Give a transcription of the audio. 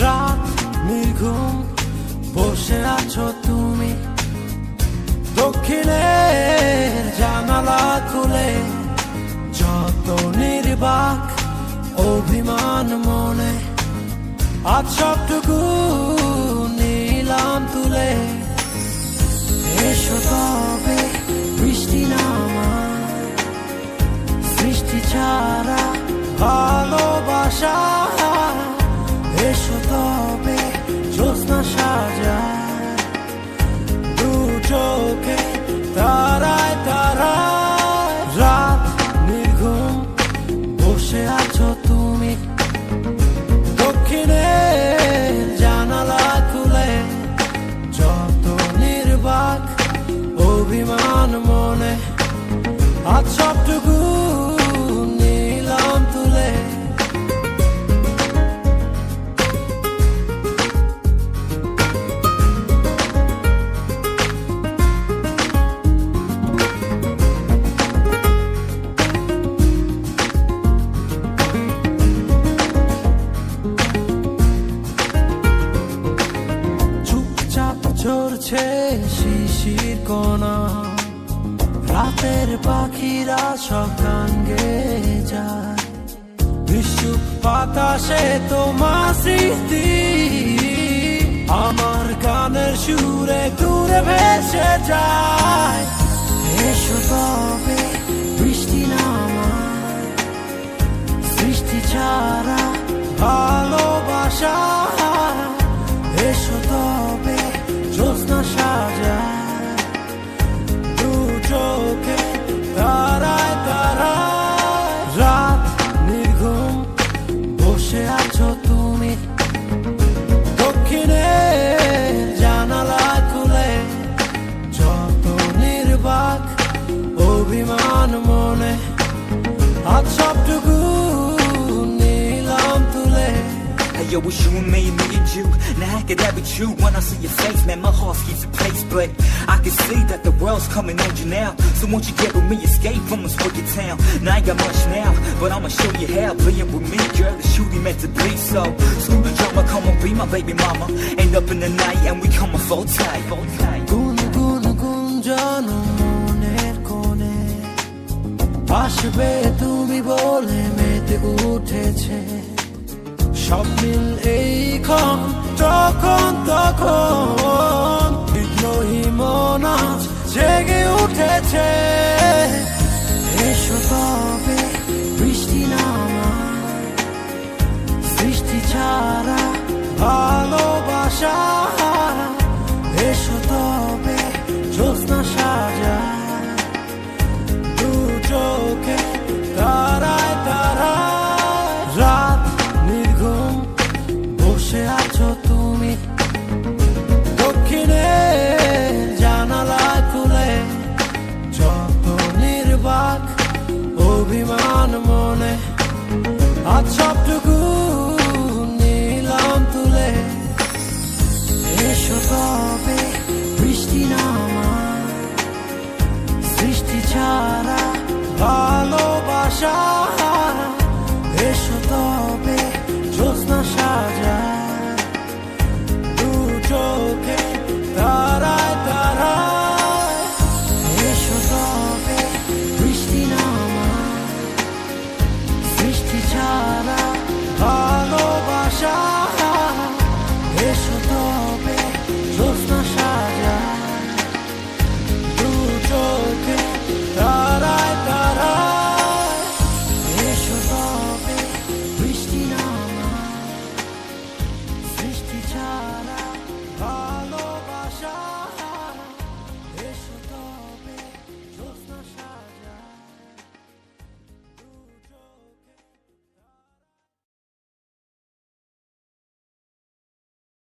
রাত নির্ঘুম বসে আছো তুমি, দক্ষিণের জানালা খুলে যত নির্বাক অভিমান মনে, আজ সবটুকু নিলাম তুলে। এসো তবে বৃষ্টি নামায়, সৃষ্টি ছাড়া ভালোবাসা। এসো তবে জ্যোৎস্না সাজায়, দু চোখে তারায় তারায়। রাত নির্ঘুম বসে আছো তুমি, দক্ষিণের জানালা খুলে যত নির্বাক অভিমান মনে, আজ সবটুকু নিলাম তুলে। চুপচাপ ঝরছে শিশির কণা, রাতের পাখিরা সব গান গেয়ে যায়। বিশুপ বাতাসে তোমার স্মৃতি আমার গানের সুরে দূরে ভেসে যায়। এসো তবে বৃষ্টি নামায়, সৃষ্টি ছাড়া ভালোবাসা। এসো তবে জ্যোৎস্না সাজায়, দু চোখে তারায় তারায়। রাত নির্ঘুম বসে আছো তুমি, দক্ষিণের জানালা খুলে যত নির্বাক অভিমান মনে, আজ সবটুকু নিলাম তুলে। Hey yo, it's you and me and you. Now how could that be true? When I see your face, man, my heart skips a pace. But I can see that the world's coming on you now. So won't you get with me, escape from this wicked town? Now I ain't got much now, but I'ma show you how. Playing with me, girl, it's truly meant to be. So screw the drama, come on, be my baby mama. End up in the night and we come full tight. গুন গুন গুঞ্জন মনের কোণে, আসবে তুমি বলে মেতে উঠেছে। সব মিল এইক্ষণ যখন তখন, বিদ্রোহী মন আজ জেগে উঠেছে। এসো তবে বৃষ্টি নামায়, সৃষ্টি ছাড়া ভালোবাসা। এসো তবে জ্যোৎস্না সাজায়, দু চোখে তারায় তারায়। রাত নির্ঘুম বসে আছো তুমি, দক্ষিণের জানালা খুলে যত নির্বাক অভিমান মনে, আজ সবটুকু